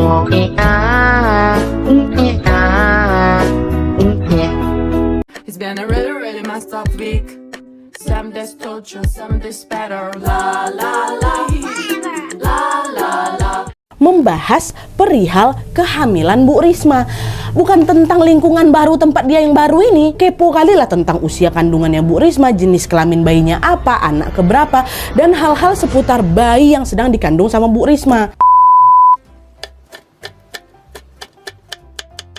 It's been a really, really messed up week. Some days told you, some days better. La la la, la la la. Membahas perihal kehamilan Bu Risma. Bukan tentang lingkungan baru tempat dia yang baru ini. Kepo kali lah tentang usia kandungannya Bu Risma, jenis kelamin bayinya apa, anak keberapa, dan hal-hal seputar bayi yang sedang dikandung sama Bu Risma.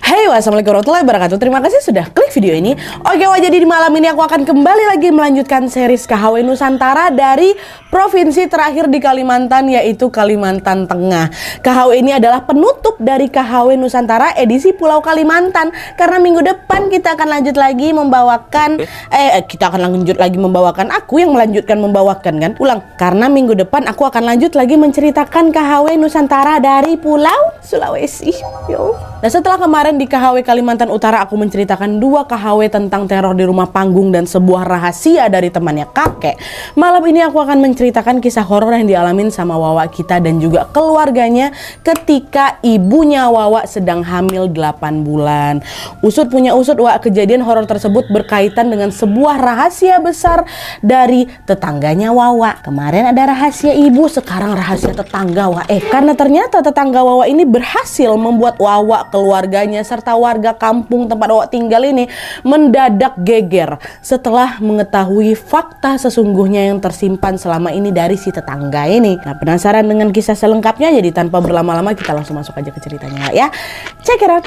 Hey, wassalamualaikum warahmatullahi wabarakatuh. Terima kasih sudah klik video ini. Oke, jadi di malam ini aku akan kembali lagi melanjutkan series KHW Nusantara dari provinsi terakhir di Kalimantan, yaitu Kalimantan Tengah. KHW ini adalah penutup dari KHW Nusantara edisi Pulau Kalimantan. Karena minggu depan kita akan lanjut lagi membawakan aku yang melanjutkan membawakan kan. Ulang. Karena minggu depan aku akan lanjut lagi menceritakan KHW Nusantara dari Pulau Sulawesi. Yo. Nah, setelah kemarin di KHW Kalimantan Utara aku menceritakan 2 KHW tentang teror di rumah panggung dan sebuah rahasia dari temannya kakek. Malam ini aku akan menceritakan kisah horor yang dialamin sama Wawa kita dan juga keluarganya ketika ibunya Wawa sedang hamil 8 bulan. Usut punya usut, Wak, kejadian horor tersebut berkaitan dengan sebuah rahasia besar dari tetangganya Wawa. Kemarin ada rahasia ibu, sekarang rahasia tetangga, Wak. Karena ternyata tetangga Wawa ini berhasil membuat Wawa, keluarganya, serta warga kampung tempat Wawa tinggal ini mendadak geger setelah mengetahui fakta sesungguhnya yang tersimpan selama ini dari si tetangga ini. Nah, penasaran dengan kisah selengkapnya? Jadi tanpa berlama-lama kita langsung masuk aja ke ceritanya ya. Check it out.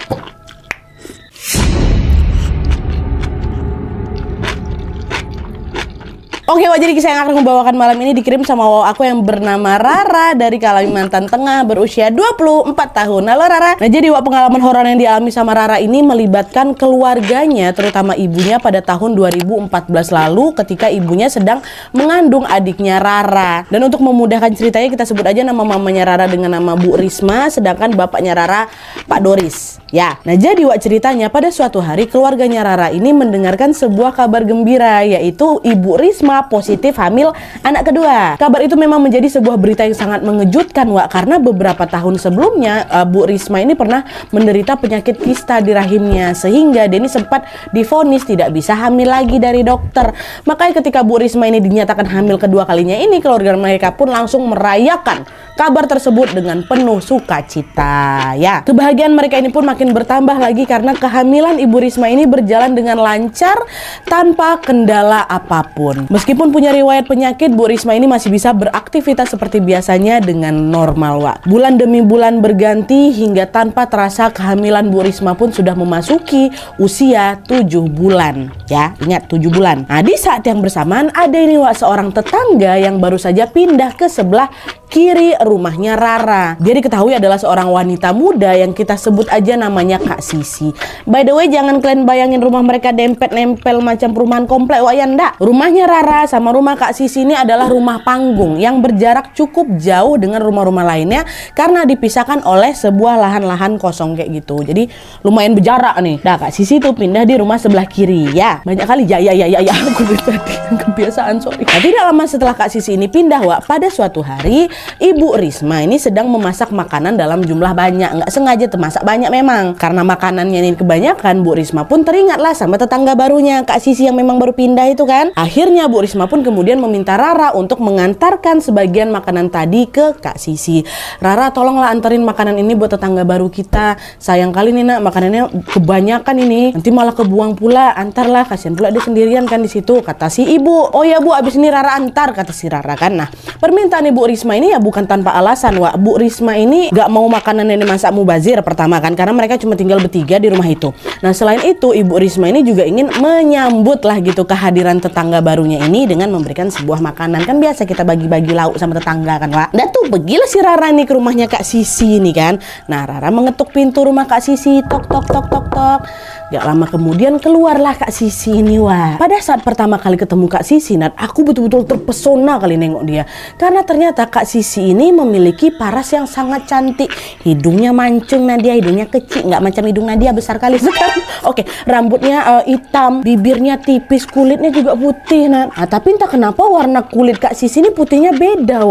Oke, jadi kisah yang akan membawakan malam ini dikirim sama Wawa aku yang bernama Rara dari Kalimantan Tengah, berusia 24 tahun. Halo Rara. Nah, jadi pengalaman horor yang dialami sama Rara ini melibatkan keluarganya, terutama ibunya pada tahun 2014 lalu ketika ibunya sedang mengandung adiknya Rara. Dan untuk memudahkan ceritanya kita sebut aja nama mamanya Rara dengan nama Bu Risma, sedangkan bapaknya Rara Pak Doris. Ya, nah jadi ceritanya pada suatu hari keluarganya Rara ini mendengarkan sebuah kabar gembira, yaitu Ibu Risma positif hamil anak kedua. Kabar itu memang menjadi sebuah berita yang sangat mengejutkan, Wak, karena beberapa tahun sebelumnya Bu Risma ini pernah menderita penyakit kista di rahimnya, sehingga dia ini sempat divonis tidak bisa hamil lagi dari dokter. Makanya ketika Bu Risma ini dinyatakan hamil kedua kalinya ini, keluarga mereka pun langsung merayakan kabar tersebut dengan penuh sukacita. Ya, kebahagiaan mereka ini pun makin bertambah lagi karena kehamilan Ibu Risma ini berjalan dengan lancar tanpa kendala apapun. Meskipun punya riwayat penyakit, Bu Risma ini masih bisa beraktivitas seperti biasanya dengan normal, Wak. Bulan demi bulan berganti hingga tanpa terasa kehamilan Bu Risma pun sudah memasuki usia 7 bulan. Ya, ingat 7 bulan. Nah, di saat yang bersamaan ada ini, Wak, seorang tetangga yang baru saja pindah ke sebelah kiri rumahnya Rara. Dia diketahui adalah seorang wanita muda yang kita sebut aja namanya Kak Sisi. By the way, jangan kalian bayangin rumah mereka dempet-nempel macam perumahan komplek, Wak, ya ndak. Rumahnya Rara sama rumah Kak Sisi ini adalah rumah panggung yang berjarak cukup jauh dengan rumah-rumah lainnya karena dipisahkan oleh sebuah lahan-lahan kosong kayak gitu. Jadi lumayan berjarak nih. Nah, Kak Sisi tuh pindah di rumah sebelah kiri. Ya, banyak kali ya aku tadi kebiasaan, sorry. Nah, tidak lama setelah Kak Sisi ini pindah, Wak, pada suatu hari Ibu Risma ini sedang memasak makanan dalam jumlah banyak. Nggak sengaja termasak banyak memang. Karena makanannya ini kebanyakan, Bu Risma pun teringatlah sama tetangga barunya, Kak Sisi yang memang baru pindah itu kan. Akhirnya Bu Risma pun kemudian meminta Rara untuk mengantarkan sebagian makanan tadi ke Kak Sisi. Rara, tolonglah anterin makanan ini buat tetangga baru kita. Sayang kali nih, Nak, makanannya kebanyakan ini. Nanti malah kebuang pula. Antarlah, kasihan pula dia sendirian kan di situ, kata si ibu. Oh ya Bu, abis ini Rara antar, kata si Rara kan. Nah, permintaan Ibu Risma ini ya bukan tanpa alasan, Wak. Bu Risma ini gak mau makanan yang dimasak mubazir pertama kan, karena mereka cuma tinggal bertiga di rumah itu. Nah, selain itu Ibu Risma ini juga ingin menyambut lah gitu kehadiran tetangga barunya ini dengan memberikan sebuah makanan. Kan biasa kita bagi-bagi lauk sama tetangga kan, Wak. Dan tuh pergilah si Rara nih ke rumahnya Kak Sisi nih kan. Nah, Rara mengetuk pintu rumah Kak Sisi, tok tok tok tok tok. Gak lama kemudian keluarlah Kak Sisi ini, Wak. Pada saat pertama kali ketemu Kak Sisi, Nat, aku betul-betul terpesona kali nengok dia. Karena ternyata Kak Sisi ini memiliki paras yang sangat cantik. Hidungnya mancung, Nadia, hidungnya kecil kecil, nggak macam hidung Nadia besar kali sekarang. Oke, rambutnya hitam, bibirnya tipis, kulitnya juga putih. Nah, tapi entah kenapa warna kulit Kak Sisi ini putihnya beda,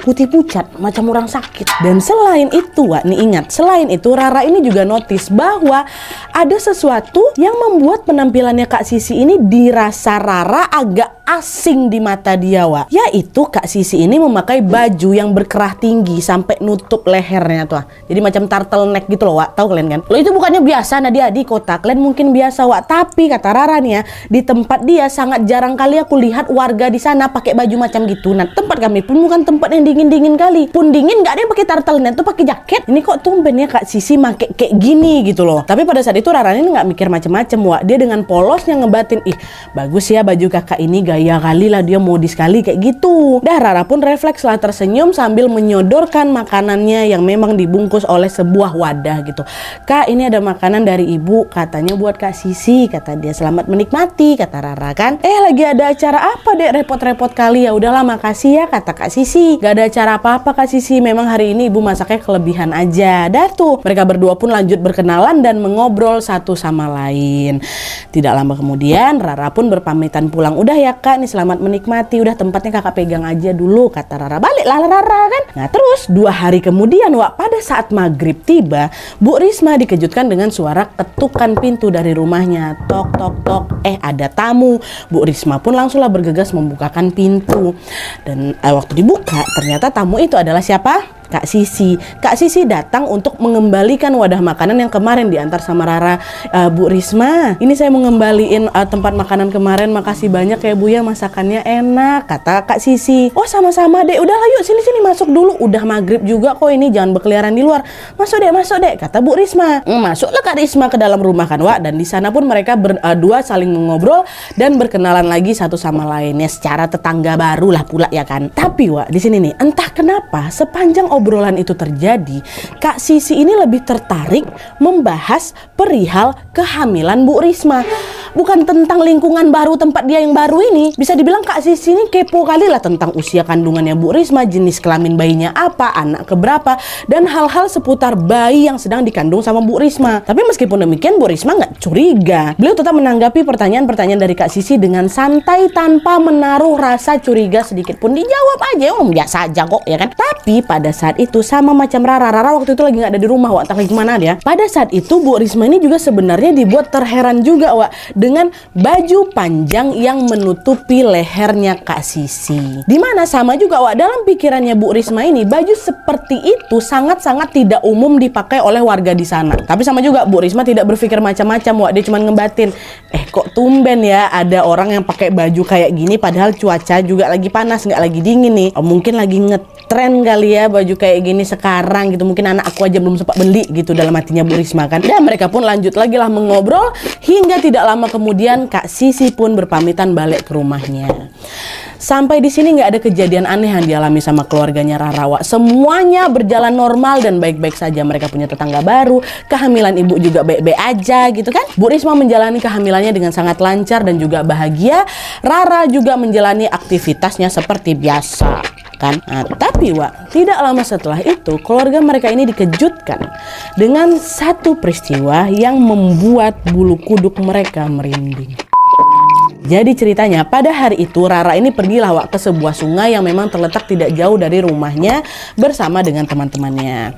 putih pucat, macam orang sakit. Dan selain itu, nih ingat, selain itu Rara ini juga notice bahwa ada sesuatu yang membuat penampilannya Kak Sisi ini dirasa Rara agak asing di mata dia, yaitu Kak Sisi ini memakai baju yang berkerah tinggi sampai nutup lehernya tuh. Jadi macam turtleneck gitu loh, tahu kalian kan? Loh, itu bukannya biasa Nadia di kota, kalian mungkin biasa, tapi kata Rara nih ya, di tempat dia sangat jarang kali aku lihat warga di sana pakai baju macam gitu. Nah, tempat kami pun bukan tempat yang dingin-dingin kali. Pun dingin nggak ada yang pakai turtleneck tuh, pakai jaket. Ini kok tumben ya Kak Sisi pakai kayak gini gitu loh. Tapi pada saat itu Rara ini nggak mikir macam-macam, dia dengan polosnya ngebatin, ih bagus ya baju kakak ini, gaya kali lah, dia modis kali kayak gitu. Dah Rara pun refleks lah tersenyum sambil menyodorkan makanannya yang memang dibungkus oleh sebuah wadah gitu. Kak, ini ada makanan dari ibu, katanya buat Kak Sisi, kata dia. Selamat menikmati, kata Rara kan. Lagi ada acara apa dek, repot-repot kali? Ya udahlah makasih ya, kata Kak Sisi. Gak ada acara apa-apa Kak Sisi, memang hari ini ibu masaknya kelebihan aja. Dah tuh, mereka berdua pun lanjut berkenalan dan mengobrol satu sama lain. Tidak lama kemudian Rara pun berpamitan pulang. Udah ya Kak, nih selamat menikmati, udah tempatnya kakak pegang aja dulu, kata Rara. Baliklah Rara kan. Nah terus 2 hari kemudian pada saat maghrib tiba, Bu Risma dikejutkan dengan suara ketukan pintu dari rumahnya. Tok tok tok, ada tamu. Bu Risma pun langsunglah bergegas membukakan pintu. Dan waktu dibuka ternyata tamu itu adalah siapa? Kak Sisi. Kak Sisi datang untuk mengembalikan wadah makanan yang kemarin diantar sama Rara. Bu Risma, ini saya mau ngembaliin tempat makanan kemarin. Makasih banyak ya Bu ya, masakannya enak, kata Kak Sisi. Oh sama-sama dek, udahlah yuk sini-sini masuk dulu. Udah maghrib juga kok ini, jangan berkeliaran di luar. Masuk dek, kata Bu Risma. Masuklah Kak Risma ke dalam rumah kan dan di sana pun mereka berdua saling mengobrol dan berkenalan lagi satu sama lainnya secara tetangga baru lah pula ya kan. Tapi di sini nih, entah kenapa sepanjang obrolan itu terjadi, Kak Sisi ini lebih tertarik membahas perihal kehamilan Bu Risma. Bukan tentang lingkungan baru tempat dia yang baru ini. Bisa dibilang Kak Sisi ini kepo kali lah tentang usia kandungannya Bu Risma, jenis kelamin bayinya apa, anak keberapa, dan hal-hal seputar bayi yang sedang dikandung sama Bu Risma. Tapi meskipun demikian, Bu Risma nggak curiga. Beliau tetap menanggapi pertanyaan-pertanyaan dari Kak Sisi dengan santai tanpa menaruh rasa curiga sedikit pun. Dijawab aja, biasa aja kok ya kan. Tapi pada saat itu sama macam Rara waktu itu lagi nggak ada di rumah, entah lagi kemana dia. Pada saat itu Bu Risma ini juga sebenarnya dibuat terheran juga dengan baju panjang yang menutupi lehernya Kak Sisi. Dimana sama juga dalam pikirannya Bu Risma ini, baju seperti itu sangat-sangat tidak umum dipakai oleh warga di sana. Tapi sama juga Bu Risma tidak berpikir macam-macam, dia cuma ngebatin, kok tumben ya ada orang yang pakai baju kayak gini padahal cuaca juga lagi panas, nggak lagi dingin nih. Mungkin lagi ngetren kali ya baju kayak gini sekarang gitu, mungkin anak aku aja belum sempat beli gitu, dalam hatinya Bu Risma kan. Dan mereka pun lanjut lagi lah mengobrol hingga tidak lama kemudian Kak Sisi pun berpamitan balik ke rumahnya. Sampai di sini nggak ada kejadian aneh yang dialami sama keluarganya Rara. Semuanya berjalan normal dan baik-baik saja. Mereka punya tetangga baru, kehamilan ibu juga baik-baik aja gitu kan. Bu Risma menjalani kehamilannya dengan sangat lancar dan juga bahagia. Rara juga menjalani aktivitasnya seperti biasa kan. Tapi tidak lama setelah itu keluarga mereka ini dikejutkan dengan satu peristiwa yang membuat bulu kuduk mereka merinding. Jadi ceritanya pada hari itu Rara ini pergilah ke sebuah sungai yang memang terletak tidak jauh dari rumahnya bersama dengan teman-temannya.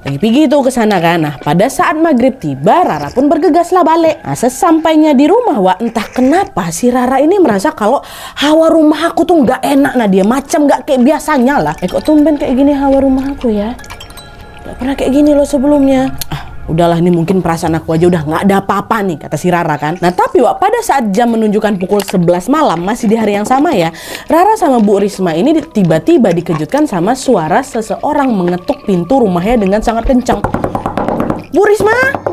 Lagi pergi itu ke sana kan. Nah, pada saat maghrib tiba Rara pun bergegaslah balik. Nah, sesampainya di rumah entah kenapa si Rara ini merasa kalau hawa rumah aku tuh nggak enak. Nah, dia macam nggak kayak biasanya lah. Kok tumben kayak gini hawa rumah aku ya? Gak pernah kayak gini loh sebelumnya. Udahlah, ini mungkin perasaan aku aja, udah nggak ada apa-apa nih, kata si Rara kan. Nah tapi pada saat jam menunjukkan pukul 11 malam, masih di hari yang sama ya, Rara sama Bu Risma ini tiba-tiba dikejutkan sama suara seseorang mengetuk pintu rumahnya dengan sangat kencang. Bu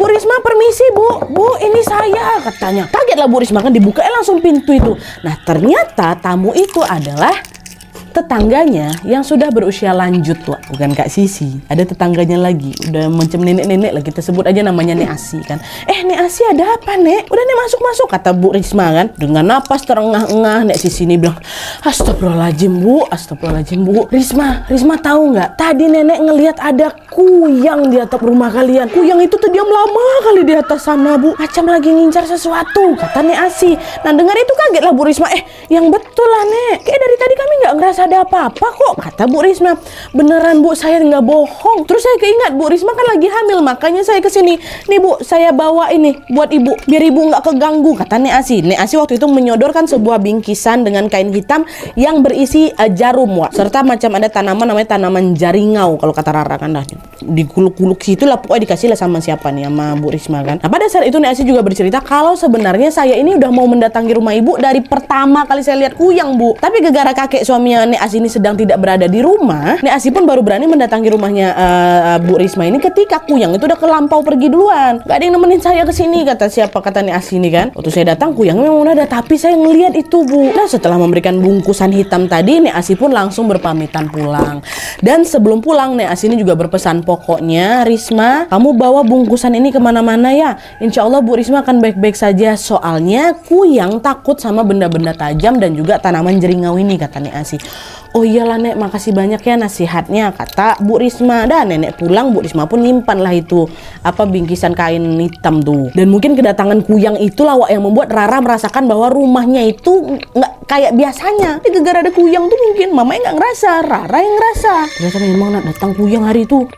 Risma permisi Bu, ini saya, katanya. Kagetlah Bu Risma kan, dibuka langsung pintu itu. Nah ternyata tamu itu adalah tetangganya yang sudah berusia lanjut, Wak. Bukan Kak Sisi, ada tetangganya lagi, udah macam nenek-nenek lah, kita sebut aja namanya Nek Asi kan. Nek Asi, ada apa Nek? Udah Nek masuk-masuk, kata Bu Risma kan. Dengan napas terengah-engah, Nek Sisi ini bilang, astagfirullahaladzim Bu, astagfirullahaladzim Bu. Risma tahu nggak? Tadi nenek ngelihat ada kuyang di atap rumah kalian. Kuyang itu terdiam lama kali di atas sana Bu, macam lagi ngincar sesuatu, kata Nek Asi. Nah dengar itu kaget lah Bu Risma. Yang betul lah Nek, kayak dari tadi kami nggak ngerasa ada apa-apa kok, kata Bu Risma. Beneran Bu, saya nggak bohong. Terus saya keingat Bu Risma kan lagi hamil, makanya saya kesini. Nih Bu, saya bawa ini buat ibu, biar ibu nggak keganggu, kata Nek Asi. Nek Asi waktu itu menyodorkan sebuah bingkisan dengan kain hitam yang berisi jarum, Wak, serta macam ada tanaman namanya tanaman jaringau kalau kata Rara kan, dah dikuluk-kuluk situ lah, pokoknya dikasih lah sama siapa nih, sama Bu Risma kan. Nah pada saat itu Nek Asi juga bercerita kalau sebenarnya saya ini udah mau mendatangi rumah ibu dari pertama kali saya lihat kuyang Bu, tapi gara-gara kakek suaminya Nek Asi ini sedang tidak berada di rumah, Nek Asi pun baru berani mendatangi rumahnya Bu Risma ini ketika kuyang itu udah kelampau pergi duluan. Gak ada yang nemenin saya kesini, kata siapa, kata Nek Asi ini kan. Waktu saya datang kuyang memang udah ada, tapi saya ngelihat itu Bu. Nah setelah memberikan bungkusan hitam tadi, Nek Asi pun langsung berpamitan pulang. Dan sebelum pulang Nek Asi ini juga berpesan, pokoknya Risma, kamu bawa bungkusan ini kemana-mana ya, insya Allah Bu Risma akan baik-baik saja, soalnya kuyang takut sama benda-benda tajam dan juga tanaman jeringau ini, kata Nek Asi. Oh iyalah Nek, makasih banyak ya nasihatnya, kata Bu Risma. Dan nenek pulang, Bu Risma pun nyimpan lah itu bingkisan kain hitam tuh. Dan mungkin kedatangan kuyang itulah Wak yang membuat Rara merasakan bahwa rumahnya itu nggak kayak biasanya. Jadi gara-gara ada kuyang tuh mungkin mamanya nggak ngerasa, Rara yang ngerasa. Ternyata memang nak datang kuyang hari itu.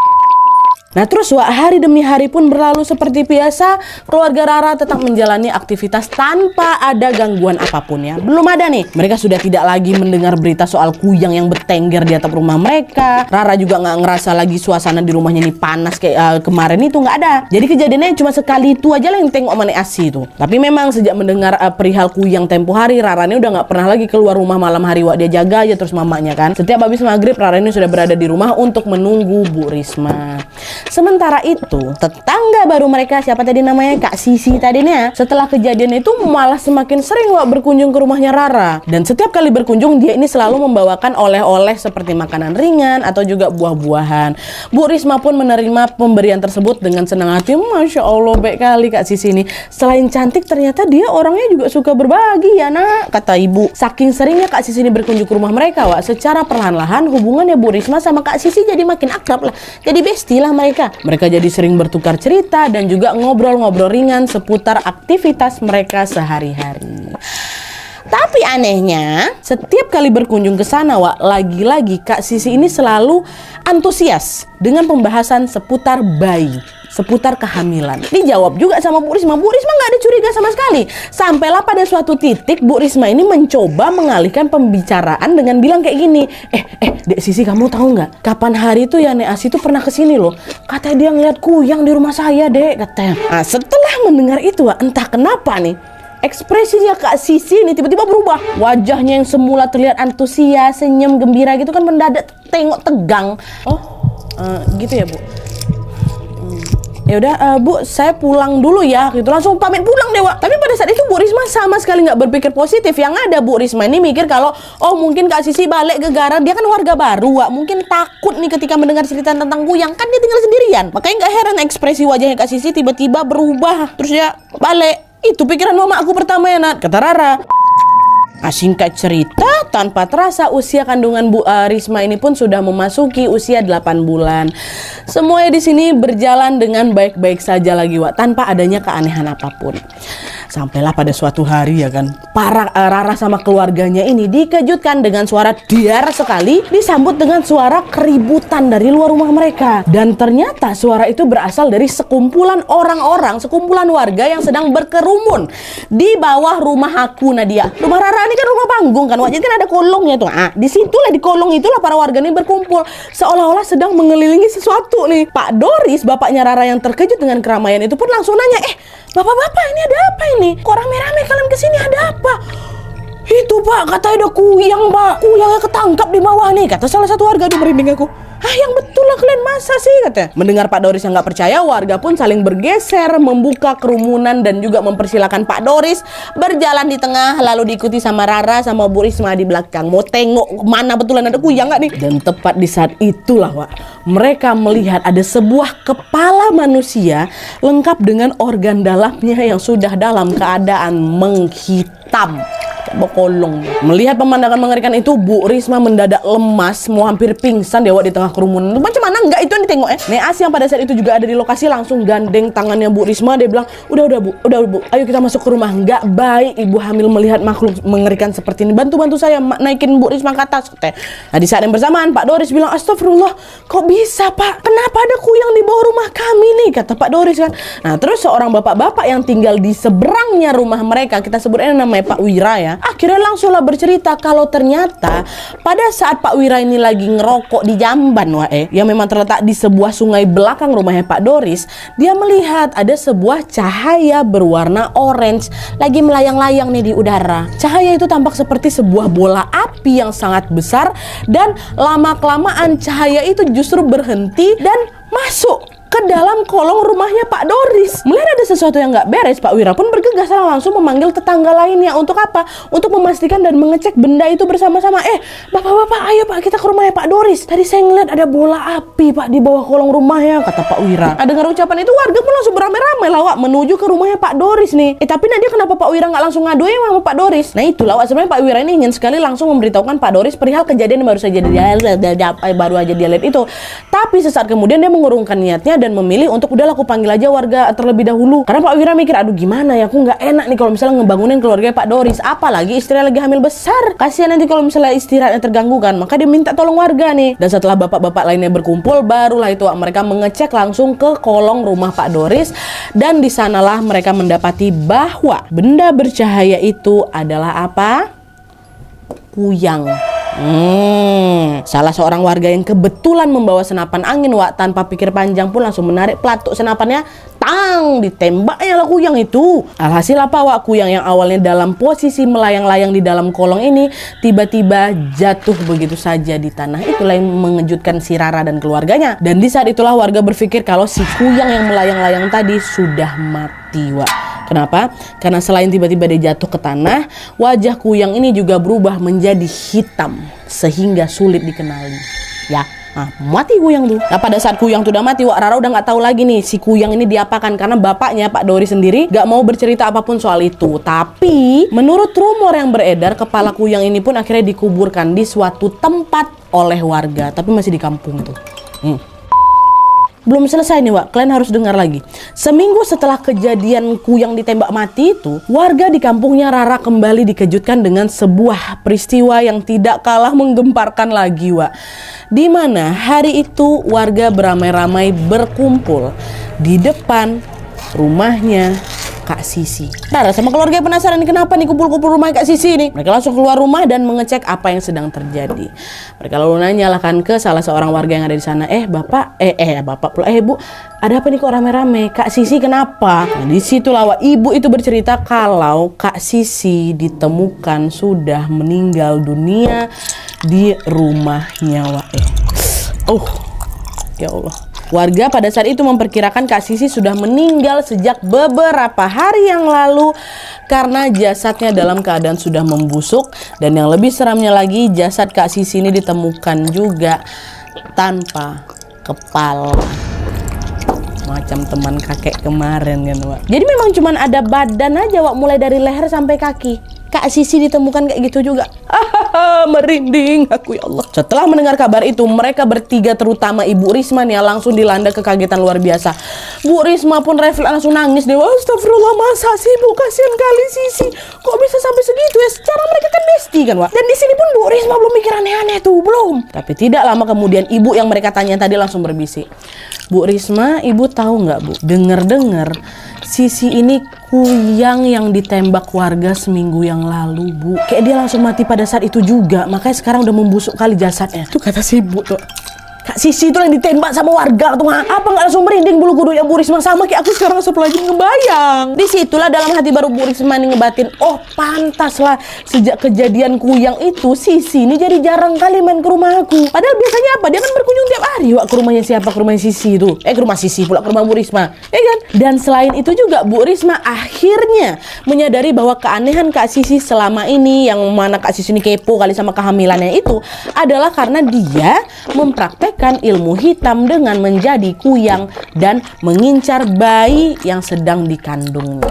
Nah terus Wak, hari demi hari pun berlalu seperti biasa. Keluarga Rara tetap menjalani aktivitas tanpa ada gangguan apapun ya. Belum ada nih, mereka sudah tidak lagi mendengar berita soal kuyang yang bertengger di atap rumah mereka. Rara juga nggak ngerasa lagi suasana di rumahnya ini panas kayak kemarin itu, nggak ada. Jadi kejadiannya cuma sekali itu aja lah yang tengok sama Nek Asi itu. Tapi memang sejak mendengar perihal kuyang tempo hari, Rara ini udah nggak pernah lagi keluar rumah malam hari Wak. Dia jaga aja terus mamanya kan. Setiap habis maghrib Rara ini sudah berada di rumah untuk menunggu Bu Risma. Sementara itu, tetangga baru mereka, siapa tadi namanya, Kak Sisi tadinya, setelah kejadian itu malah semakin sering Wak berkunjung ke rumahnya Rara. Dan setiap kali berkunjung dia ini selalu membawakan oleh-oleh seperti makanan ringan atau juga buah-buahan. Bu Risma pun menerima pemberian tersebut dengan senang hati. Masya Allah, baik kali Kak Sisi ini. Selain cantik, ternyata dia orangnya juga suka berbagi ya nak, kata ibu. Saking seringnya Kak Sisi ini berkunjung ke rumah mereka Wak, secara perlahan-lahan hubungannya Bu Risma sama Kak Sisi jadi makin akrab lah. Jadi bestie lah mereka. Mereka jadi sering bertukar cerita dan juga ngobrol-ngobrol ringan seputar aktivitas mereka sehari-hari. Tapi anehnya, setiap kali berkunjung ke sana Wak, lagi-lagi Kak Sisi ini selalu antusias dengan pembahasan seputar bayi, seputar kehamilan. Dijawab juga sama Bu Risma. Bu Risma nggak ada curiga sama sekali. Sampailah pada suatu titik Bu Risma ini mencoba mengalihkan pembicaraan dengan bilang kayak gini. Dek Sisi, kamu tahu nggak? Kapan hari itu ya Nek Asi tuh pernah kesini loh. Katanya dia ngeliat kuyang di rumah saya dek, katanya. Nah, setelah mendengar itu entah kenapa nih, ekspresinya Kak Sisi ini tiba-tiba berubah. Wajahnya yang semula terlihat antusias, senyum, gembira gitu kan mendadak tengok tegang. Gitu ya Bu. Ya udah Bu, saya pulang dulu ya, gitu. Langsung pamit pulang deh Wak. Tapi pada saat itu Bu Risma sama sekali nggak berpikir positif. Yang ada Bu Risma ini mikir kalau mungkin Kak Sisi balik ke Gara, dia kan warga baru Wak. Mungkin takut nih ketika mendengar cerita tentang kuyang, kan dia tinggal sendirian. Makanya nggak heran ekspresi wajahnya Kak Sisi tiba-tiba berubah, terus dia balik. Itu pikiran mama aku pertama ya Nat, kata Rara. Singkat cerita, tanpa terasa usia kandungan Bu Risma ini pun sudah memasuki usia 8 bulan. Semuanya di sini berjalan dengan baik-baik saja lagi Wak, tanpa adanya keanehan apapun. Sampailah pada suatu hari ya kan, Rara sama keluarganya ini dikejutkan dengan suara diar sekali disambut dengan suara keributan dari luar rumah mereka. Dan ternyata suara itu berasal dari sekumpulan orang-orang, sekumpulan warga yang sedang berkerumun di bawah rumah aku Nadia. Rumah Rara ini kan rumah panggung kan, wajib kan ada kolongnya tuh. Di situlah, di kolong itulah para warga ini berkumpul seolah-olah sedang mengelilingi sesuatu nih. Pak Doris, bapaknya Rara yang terkejut dengan keramaian itu pun langsung nanya, bapak-bapak ini ada apa ini? Kok rame-rame kalian kesini, ada apa? Itu Pak, katanya ada kuyang Pak. Kuyangnya ketangkap di bawah nih, kata salah satu warga. Aduh merinding aku. Yang betul lah kalian, masa sih, katanya. Mendengar Pak Doris yang gak percaya, warga pun saling bergeser, membuka kerumunan dan juga mempersilahkan Pak Doris berjalan di tengah, lalu diikuti sama Rara sama Bu Risma di belakang. Mau tengok mana betulan ada kuyang gak nih? Dan tepat di saat itulah Wak, mereka melihat ada sebuah kepala manusia lengkap dengan organ dalamnya yang sudah dalam keadaan menghitam. Bokolong. Melihat pemandangan mengerikan itu, Bu Risma mendadak lemas, mau hampir pingsan dia di tengah kerumunan. Macam mana enggak itu yang ditengok Neas yang pada saat itu juga ada di lokasi langsung gandeng tangannya Bu Risma, dia bilang, udah Bu, ayo kita masuk ke rumah. Enggak baik ibu hamil melihat makhluk mengerikan seperti ini. Bantu saya naikin Bu Risma ke atas. Nah di saat yang bersamaan Pak Doris bilang, astagfirullah, kok bisa Pak? Kenapa ada kuyang di bawah rumah kami nih? Kata Pak Doris kan. Nah terus seorang bapak-bapak yang tinggal di seberangnya rumah mereka, kita sebutnya namanya Pak Wira ya, akhirnya langsunglah bercerita kalau ternyata pada saat Pak Wira ini lagi ngerokok di jamban yang memang terletak di sebuah sungai belakang rumahnya Pak Doris, dia melihat ada sebuah cahaya berwarna orange lagi melayang-layang nih di udara. Cahaya itu tampak seperti sebuah bola api yang sangat besar, dan lama-kelamaan cahaya itu justru berhenti dan masuk ke dalam kolong rumahnya Pak Doris. Melihat ada sesuatu yang nggak beres, Pak Wira pun bergegas langsung memanggil tetangga lainnya. Untuk apa? Untuk memastikan dan mengecek benda itu bersama-sama. Bapak-bapak, ayo Pak, kita ke rumahnya Pak Doris. Tadi saya ngeliat ada bola api Pak di bawah kolong rumahnya, kata Pak Wira. Dengar ucapan itu, warga pun langsung beramai-ramai lawak menuju ke rumahnya Pak Doris nih. Tapi Nadia, kenapa Pak Wira nggak langsung ngaduin sama Pak Doris? Nah itu lawak, sebenarnya Pak Wira ini ingin sekali langsung memberitahukan Pak Doris perihal kejadian yang baru saja dia lihat itu. Tapi sesaat kemudian dia mengurungkan niatnya dan memilih untuk udahlah aku panggil aja warga terlebih dahulu. Karena Pak Wira mikir, aduh gimana ya, aku nggak enak nih kalau misalnya ngebangunin keluarga Pak Doris, apalagi istrinya lagi hamil besar, kasihan nanti kalau misalnya istirahatnya terganggu kan. Maka dia minta tolong warga nih. Dan setelah bapak-bapak lainnya berkumpul, barulah itu mereka mengecek langsung ke kolong rumah Pak Doris, dan di sanalah mereka mendapati bahwa benda bercahaya itu adalah apa? Kuyang. Salah seorang warga yang kebetulan membawa senapan angin tanpa pikir panjang pun langsung menarik pelatuk senapannya, ditembaknya lah kuyang itu. Alhasil apa kuyang yang awalnya dalam posisi melayang-layang di dalam kolong ini tiba-tiba jatuh begitu saja di tanah. Itulah yang mengejutkan si Rara dan keluarganya. Dan di saat itulah warga berpikir kalau si kuyang yang melayang-layang tadi sudah mati Kenapa? Karena selain tiba-tiba dia jatuh ke tanah, wajah kuyang ini juga berubah menjadi hitam sehingga sulit dikenali. Mati kuyang tuh. Nah pada saat kuyang tuh udah mati, Rara udah nggak tahu lagi nih si kuyang ini diapakan, karena bapaknya Pak Doris sendiri nggak mau bercerita apapun soal itu. Tapi menurut rumor yang beredar, kepala kuyang ini pun akhirnya dikuburkan di suatu tempat oleh warga, tapi masih di kampung tuh. Belum selesai nih kalian harus dengar lagi. Seminggu setelah kejadian kuyang ditembak mati itu, warga di kampungnya Rara kembali dikejutkan dengan sebuah peristiwa yang tidak kalah menggemparkan lagi di mana hari itu warga beramai-ramai berkumpul di depan rumahnya Kak Sisi. Rara sama keluarga penasaran nih, kenapa nih kumpul-kumpul rumah Kak Sisi nih. Mereka langsung keluar rumah dan mengecek apa yang sedang terjadi. Mereka lalu nanyakan ke salah seorang warga yang ada di sana, bapak pula, Bu, ada apa nih kok rame-rame? Kak Sisi kenapa? Nah disitulah ibu itu bercerita kalau Kak Sisi ditemukan sudah meninggal dunia di rumahnya ya Allah. Warga pada saat itu memperkirakan Kak Sisi sudah meninggal sejak beberapa hari yang lalu karena jasadnya dalam keadaan sudah membusuk. Dan yang lebih seramnya lagi, jasad Kak Sisi ini ditemukan juga tanpa kepala, macam teman kakek kemarin kan Jadi memang cuma ada badan aja mulai dari leher sampai kaki. Kak Sisi ditemukan kayak gitu juga. Merinding aku ya Allah. Setelah mendengar kabar itu, mereka bertiga terutama Ibu Risma nih langsung dilanda kekagetan luar biasa. Bu Risma pun refleks langsung nangis deh. Astagfirullah, masa sih Bu, kasihan kali Sisi. Kok bisa sampai segitu ya? Secara mereka kan besti kan Dan di sini pun Bu Risma belum mikir aneh-aneh tuh, belum. Tapi tidak lama kemudian ibu yang mereka tanya tadi langsung berbisik. Bu Risma, ibu tahu nggak Bu? Dengar-dengar Sisi ini kuyang yang ditembak warga seminggu yang lalu Bu. Kayak dia langsung mati pada saat itu juga, makanya sekarang udah membusuk kali jasadnya. Tuh kata si ibu tuh. Kak Sisi itu yang ditembak sama warga tuh. Apa nggak langsung merinding bulu kuduk yang Bu Risma? Sama kayak aku sekarang lagi ngebayang. Disitulah dalam hati baru Bu Risma nih ngebatin, oh pantas lah sejak kejadian Kuyang itu Sisi ini jadi jarang kali main ke rumah aku. Padahal biasanya apa? Dia kan berkunjung tiap hari Wak ke rumahnya siapa? Ke rumahnya Sisi itu. Ke rumah Sisi pula, ke rumah Bu Risma. Ya kan? Dan selain itu juga Bu Risma akhirnya menyadari bahwa keanehan Kak Sisi selama ini, yang mana Kak Sisi ini kepo kali sama kehamilannya itu, adalah karena dia mempraktekkan ilmu hitam dengan menjadi kuyang dan mengincar bayi yang sedang dikandungnya.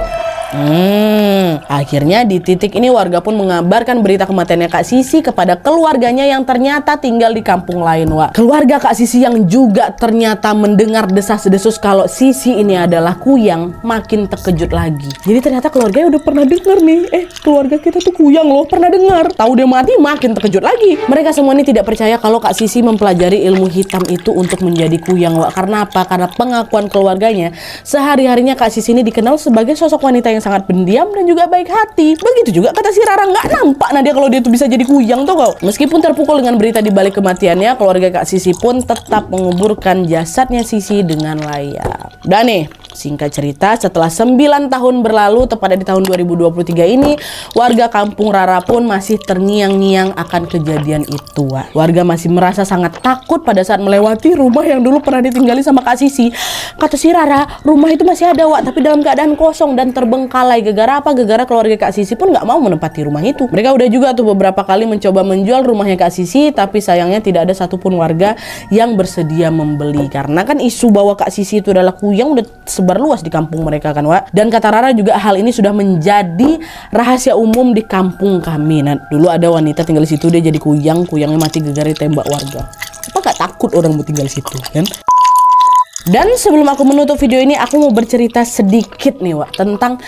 Akhirnya di titik ini warga pun mengabarkan berita kematiannya Kak Sisi kepada keluarganya yang ternyata tinggal di kampung lain, Wak. Keluarga Kak Sisi yang juga ternyata mendengar desas-desus kalau Sisi ini adalah kuyang makin terkejut lagi. Jadi ternyata keluarganya udah pernah dengar nih, keluarga kita tuh kuyang loh, pernah dengar. Tahu dia mati makin terkejut lagi. Mereka semua ini tidak percaya kalau Kak Sisi mempelajari ilmu hitam itu untuk menjadi kuyang, Wak. Karena apa? Karena pengakuan keluarganya, sehari-harinya Kak Sisi ini dikenal sebagai sosok wanita yang sangat pendiam dan juga baik hati. Begitu juga kata si Rara, nggak nampak Nadia kalau dia tuh bisa jadi kuyang tuh kau. Meskipun terpukul dengan berita di balik kematiannya, keluarga Kak Sisi pun tetap menguburkan jasadnya Sisi dengan layak. Dan nih, singkat cerita, setelah 9 tahun berlalu, tepatnya di tahun 2023 ini, warga kampung Rara pun masih terngiang-ngiang akan kejadian itu, Wak. Warga masih merasa sangat takut pada saat melewati rumah yang dulu pernah ditinggali sama Kak Sisi. Kata si Rara, rumah itu masih ada, Wak, tapi dalam keadaan kosong dan terbengkalai. Gegara apa? Gegara keluarga Kak Sisi pun nggak mau menempati rumah itu. Mereka udah juga tuh beberapa kali mencoba menjual rumahnya Kak Sisi, tapi sayangnya tidak ada satupun warga yang bersedia membeli. Karena kan isu bahwa Kak Sisi itu adalah kuyang udah sebar luas di kampung mereka kan, Wak. Dan kata Rara juga hal ini sudah menjadi rahasia umum di kampung kami. Nah, dulu ada wanita tinggal di situ, dia jadi kuyang, kuyangnya mati gegara tembak warga. Apa gak takut orang mau tinggal di situ, kan? Dan sebelum aku menutup video ini, aku mau bercerita sedikit nih, Wak, tentang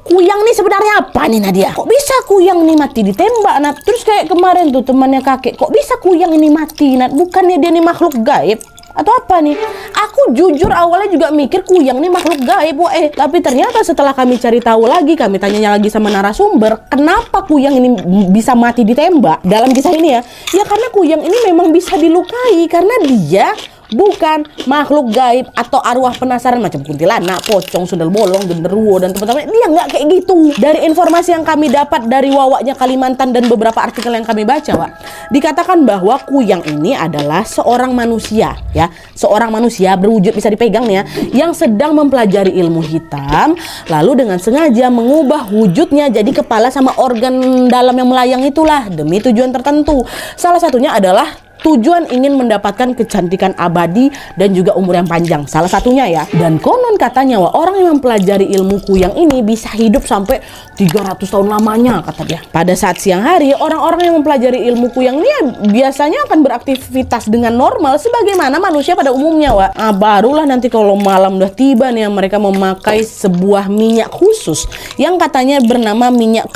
kuyang nih sebenarnya apa nih, Nadia? Kok bisa kuyang nih mati ditembak, Nat? Terus kayak kemarin tuh temannya kakek, kok bisa kuyang ini mati, Nat? Bukannya dia nih makhluk gaib? Atau apa nih? Aku jujur awalnya juga mikir kuyang nih makhluk gaib, Wak. Tapi ternyata setelah kami cari tahu lagi, kami tanya lagi sama narasumber, kenapa kuyang ini bisa mati ditembak dalam kisah ini ya? Ya karena kuyang ini memang bisa dilukai karena dia bukan makhluk gaib atau arwah penasaran macam kuntilanak, pocong, sundel bolong, genderuwo dan teman-teman. Dia nggak kayak gitu. Dari informasi yang kami dapat dari Wawaknya Kalimantan dan beberapa artikel yang kami baca, Wak, dikatakan bahwa kuyang ini adalah seorang manusia, ya, seorang manusia berwujud bisa dipegang nih ya, yang sedang mempelajari ilmu hitam, lalu dengan sengaja mengubah wujudnya jadi kepala sama organ dalam yang melayang itulah demi tujuan tertentu. Salah satunya adalah tujuan ingin mendapatkan kecantikan abadi dan juga umur yang panjang, salah satunya ya. Dan konon katanya, Wah, orang yang mempelajari ilmu kuyang ini bisa hidup sampai 300 tahun lamanya, kata dia. Pada saat siang hari, orang-orang yang mempelajari ilmu kuyang ini ya, biasanya akan beraktivitas dengan normal sebagaimana manusia pada umumnya, Wah. Barulah nanti kalau malam udah tiba nih, mereka memakai sebuah minyak khusus yang katanya bernama minyak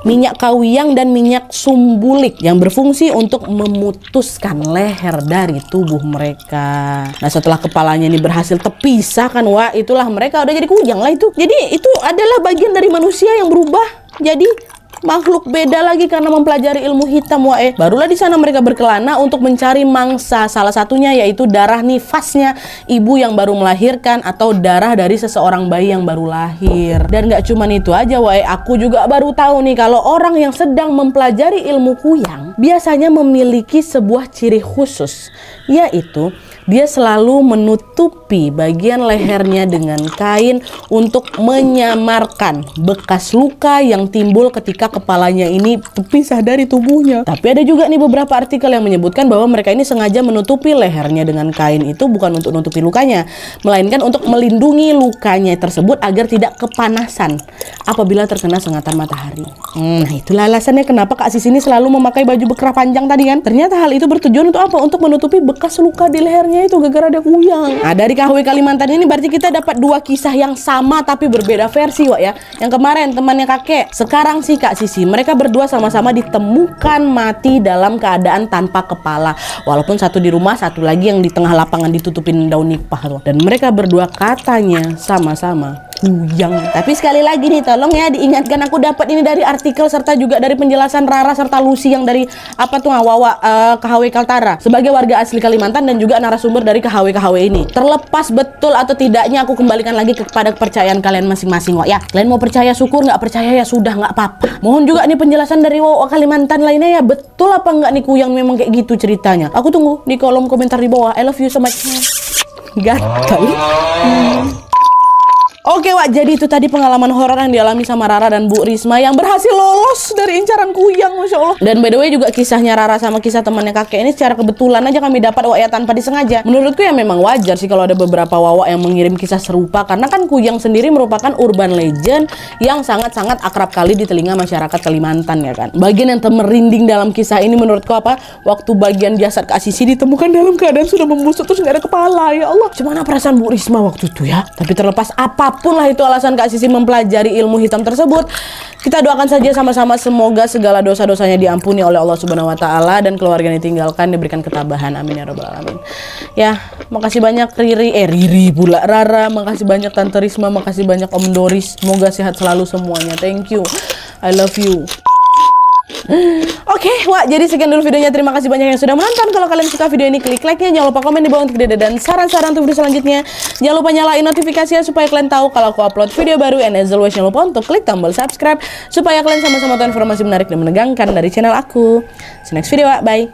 minyak kawiyang dan minyak sumbulik yang berfungsi untuk memutuskan leher dari tubuh mereka. Nah, setelah kepalanya ini berhasil terpisah kan, wah, itulah mereka udah jadi kuyang lah itu. Jadi itu adalah bagian dari manusia yang berubah jadi makhluk beda lagi karena mempelajari ilmu hitam, wah. Barulah di sana mereka berkelana untuk mencari mangsa, salah satunya yaitu darah nifasnya ibu yang baru melahirkan atau darah dari seseorang bayi yang baru lahir. Dan gak cuma itu aja, wah, aku juga baru tahu nih kalau orang yang sedang mempelajari ilmu kuyang biasanya memiliki sebuah ciri khusus, yaitu dia selalu menutupi bagian lehernya dengan kain untuk menyamarkan bekas luka yang timbul ketika kepalanya ini terpisah dari tubuhnya. Tapi ada juga nih beberapa artikel yang menyebutkan bahwa mereka ini sengaja menutupi lehernya dengan kain itu bukan untuk menutupi lukanya, melainkan untuk melindungi lukanya tersebut agar tidak kepanasan apabila terkena sengatan matahari. Nah, itulah alasannya kenapa Kak Sis ini selalu memakai baju bekerah panjang tadi kan. Ternyata hal itu bertujuan untuk apa? Untuk menutupi bekas luka di lehernya itu gara-gara ada kuyang. Nah, dari KHW Kalimantan ini berarti kita dapat dua kisah yang sama tapi berbeda versi, Wak, ya. Yang kemarin temannya kakek, sekarang sih Kak Sisi. Mereka berdua sama-sama ditemukan mati dalam keadaan tanpa kepala. Walaupun satu di rumah, satu lagi yang di tengah lapangan ditutupin daun nipah tuh. Dan mereka berdua katanya sama-sama Kuyang. Tapi sekali lagi nih, tolong ya diingatkan, aku dapat ini dari artikel serta juga dari penjelasan Rara serta Lucy yang dari apa tuh Wawa KHW Kaltara sebagai warga asli Kalimantan dan juga narasumber dari KHW ini. Terlepas betul atau tidaknya, aku kembalikan lagi kepada kepercayaan kalian masing-masing, Wak ya. Kalian mau percaya syukur, nggak percaya ya sudah, nggak apa-apa. Mohon juga nih penjelasan dari Wawa Kalimantan lainnya ya, betul apa nggak nih Kuyang memang kayak gitu ceritanya. Aku tunggu di kolom komentar di bawah. I love you so much. Gatal. Oke Wak, jadi itu tadi pengalaman horor yang dialami sama Rara dan Bu Risma yang berhasil lolos dari incaran Kuyang, Masya Allah. Dan by the way juga kisahnya Rara sama kisah temannya kakek ini secara kebetulan aja kami dapat Wak ya, tanpa disengaja. Menurutku ya memang wajar sih kalau ada beberapa Wawa yang mengirim kisah serupa, karena kan Kuyang sendiri merupakan urban legend yang sangat-sangat akrab kali di telinga masyarakat Kalimantan ya kan. Bagian yang merinding dalam kisah ini menurutku apa? Waktu bagian jasad Kak Sisi ditemukan dalam keadaan sudah membusuk terus nggak ada kepala, ya Allah. Gimana perasaan Bu Risma waktu itu ya? Tapi terlepas apapun lah itu alasan Kak Sisi mempelajari ilmu hitam tersebut, kita doakan saja sama-sama semoga segala dosa-dosanya diampuni oleh Allah Subhanahu wa taala dan keluarga yang ditinggalkan diberikan ketabahan. Amin ya rabbal alamin. Ya, makasih banyak Riri pula Rara, makasih banyak Tante Risma, makasih banyak Om Doris. Semoga sehat selalu semuanya. Thank you. I love you. Oke, Wak, jadi sekian dulu videonya. Terima kasih banyak yang sudah menonton. Kalau kalian suka video ini, klik like-nya. Jangan lupa komen di bawah untuk ide dan saran-saran untuk video selanjutnya. Jangan lupa nyalain notifikasinya supaya kalian tahu kalau aku upload video baru. And as always, jangan lupa untuk klik tombol subscribe supaya kalian sama-sama tahu informasi menarik dan menegangkan dari channel aku. See you next video, Wak. Bye.